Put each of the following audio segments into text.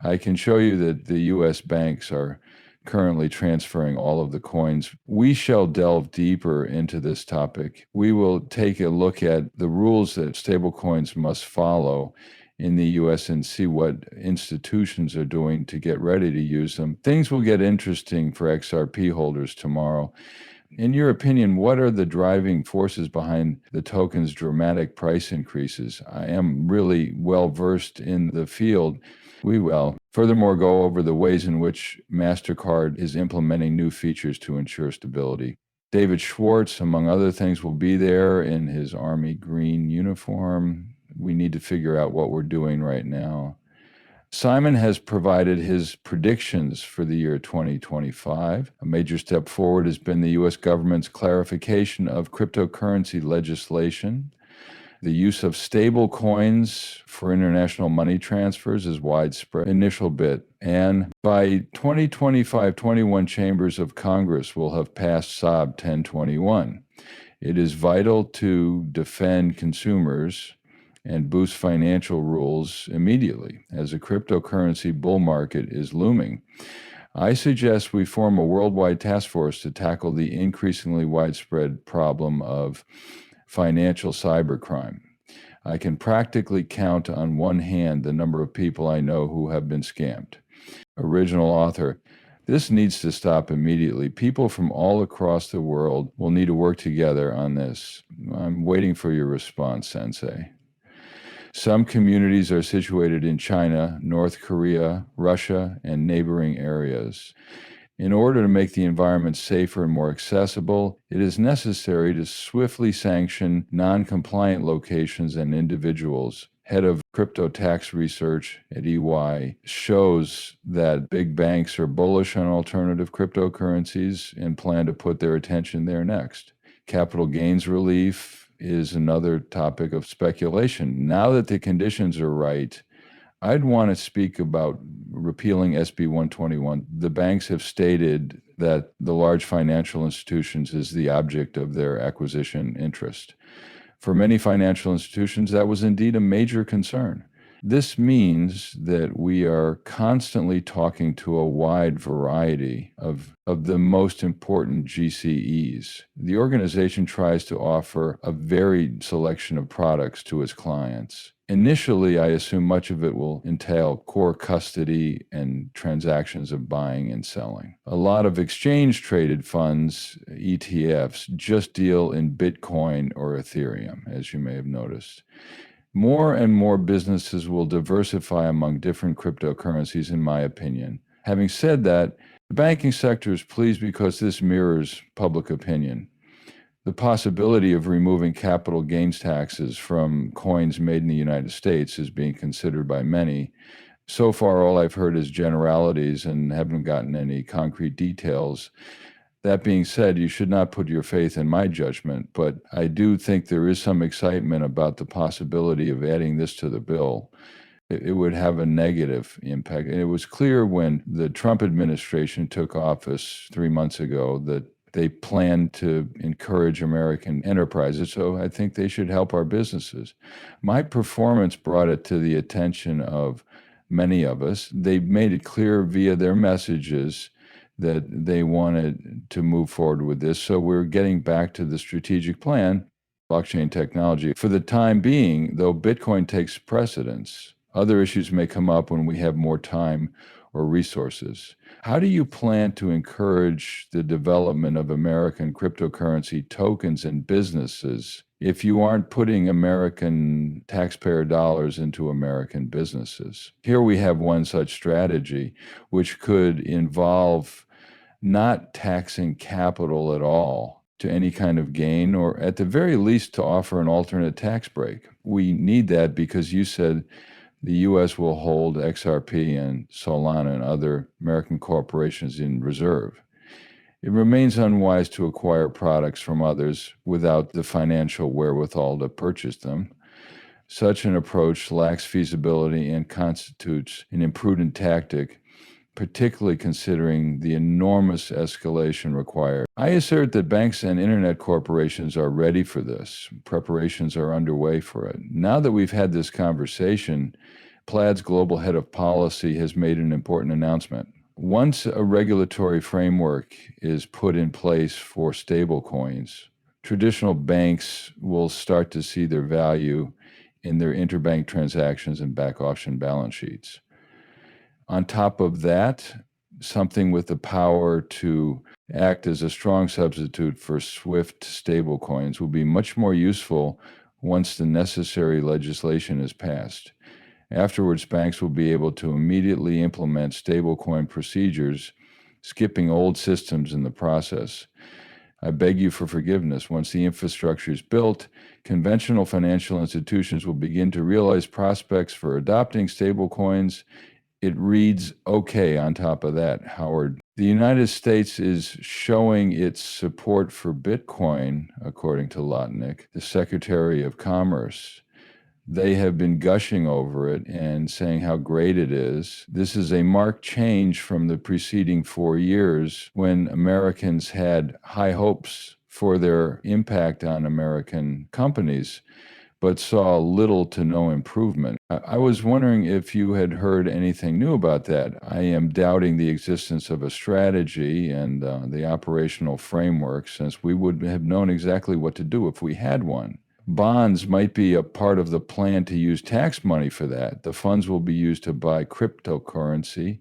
I can show you that the U.S. banks are currently transferring all of the coins. We shall delve deeper into this topic. We will take a look at the rules that stablecoins must follow in the U.S. and see what institutions are doing to get ready to use them. Things will get interesting for XRP holders tomorrow. In your opinion, what are the driving forces behind the token's dramatic price increases? I am really well versed in the field. We will furthermore go over the ways in which MasterCard is implementing new features to ensure stability. David Schwartz, among other things, will be there in his Army green uniform. We need to figure out what we're doing right now. Simon has provided his predictions for the year 2025. A major step forward has been the U.S. government's clarification of cryptocurrency legislation. The use of stable coins for international money transfers is widespread. Initial bit. And by 2025, 21 chambers of Congress will have passed SAB 1021. It is vital to defend consumers and boost financial rules immediately as a cryptocurrency bull market is looming. I suggest we form a worldwide task force to tackle the increasingly widespread problem of financial cybercrime. I can practically count on one hand the number of people I know who have been scammed. Original author. This needs to stop immediately. People from all across the world will need to work together on this. I'm waiting for your response, Sensei. Some communities are situated in China, North Korea, Russia, and neighboring areas. In order to make the environment safer and more accessible, it is necessary to swiftly sanction non-compliant locations and individuals. Head of crypto tax research at EY shows that big banks are bullish on alternative cryptocurrencies and plan to put their attention there next. Capital gains relief is another topic of speculation. Now that the conditions are right, I'd want to speak about repealing SB 121. The banks have stated that the large financial institutions is the object of their acquisition interest. For many financial institutions, that was indeed a major concern. This means that we are constantly talking to a wide variety of the most important GCEs. The organization tries to offer a varied selection of products to its clients. Initially, I assume much of it will entail core custody and transactions of buying and selling. A lot of exchange-traded funds, ETFs, just deal in Bitcoin or Ethereum, as you may have noticed. More and more businesses will diversify among different cryptocurrencies, in my opinion. Having said that, the banking sector is pleased because this mirrors public opinion. The possibility of removing capital gains taxes from coins made in the United States is being considered by many. So far, all I've heard is generalities and haven't gotten any concrete details. That being said, you should not put your faith in my judgment, but I do think there is some excitement about the possibility of adding this to the bill. It would have a negative impact. And it was clear when the Trump administration took office 3 months ago that they planned to encourage American enterprises, so I think they should help our businesses. My performance brought it to the attention of many of us. They made it clear via their messages that they wanted to move forward with this. So we're getting back to the strategic plan, blockchain technology. For the time being, though Bitcoin takes precedence, other issues may come up when we have more time or resources. How do you plan to encourage the development of American cryptocurrency tokens and businesses if you aren't putting American taxpayer dollars into American businesses? Here we have one such strategy, which could involve not taxing capital at all to any kind of gain, or at the very least to offer an alternate tax break. We need that because you said the U.S. will hold XRP and Solana and other American corporations in reserve. It remains unwise to acquire products from others without the financial wherewithal to purchase them. Such an approach lacks feasibility and constitutes an imprudent tactic, particularly considering the enormous escalation required. I assert that banks and internet corporations are ready for this. Preparations are underway for it. Now that we've had this conversation, Plaid's global head of policy has made an important announcement. Once a regulatory framework is put in place for stablecoins, traditional banks will start to see their value in their interbank transactions and back auction balance sheets. On top of that, something with the power to act as a strong substitute for SWIFT stablecoins will be much more useful once the necessary legislation is passed. Afterwards, banks will be able to immediately implement stablecoin procedures, skipping old systems in the process. I beg you for forgiveness. Once the infrastructure is built, conventional financial institutions will begin to realize prospects for adopting stablecoins. It reads okay on top of that, Howard. The United States is showing its support for Bitcoin, according to Lotnick, the Secretary of Commerce. They have been gushing over it and saying how great it is. This is a marked change from the preceding 4 years when Americans had high hopes for their impact on American companies, but saw little to no improvement. I was wondering if you had heard anything new about that. I am doubting the existence of a strategy and the operational framework, since we would have known exactly what to do if we had one. Bonds might be a part of the plan to use tax money for that. The funds will be used to buy cryptocurrency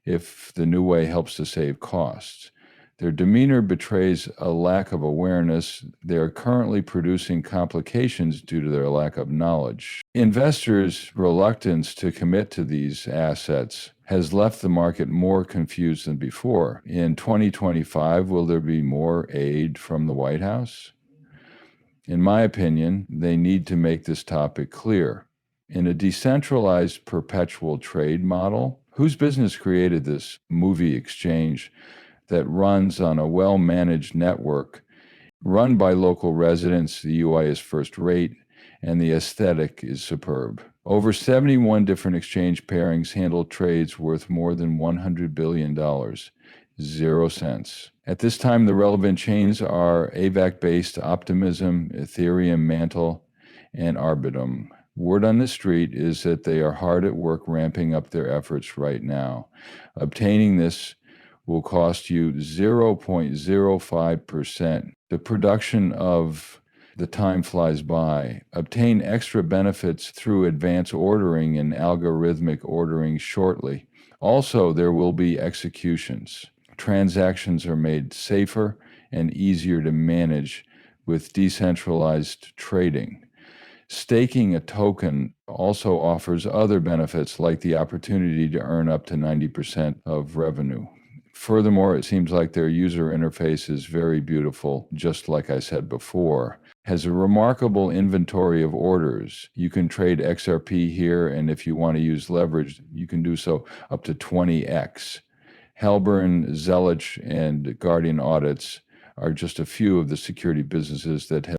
if the new way helps to save costs. Their demeanor betrays a lack of awareness. They are currently producing complications due to their lack of knowledge. Investors' reluctance to commit to these assets has left the market more confused than before. In 2025, will there be more aid from the White House? In my opinion, they need to make this topic clear. In a decentralized perpetual trade model, whose business created this movie exchange that runs on a well-managed network run by local residents? The UI is first rate and the aesthetic is superb. Over 71 different exchange pairings handle trades worth more than $100 billion. 0 cents. At this time, the relevant chains are AVAC-based Optimism, Ethereum, Mantle, and Arbitrum. Word on the street is that they are hard at work ramping up their efforts right now. Obtaining this will cost you 0.05%. The production of the time flies by. Obtain extra benefits through advanced ordering and algorithmic ordering shortly. Also, there will be executions. Transactions are made safer and easier to manage with decentralized trading. Staking a token also offers other benefits, like the opportunity to earn up to 90% of revenue. Furthermore, it seems like their user interface is very beautiful, just like I said before. Has a remarkable inventory of orders. You can trade XRP here, and if you want to use leverage, you can do so up to 20x. Halburn, Zelich, and Guardian Audits are just a few of the security businesses that have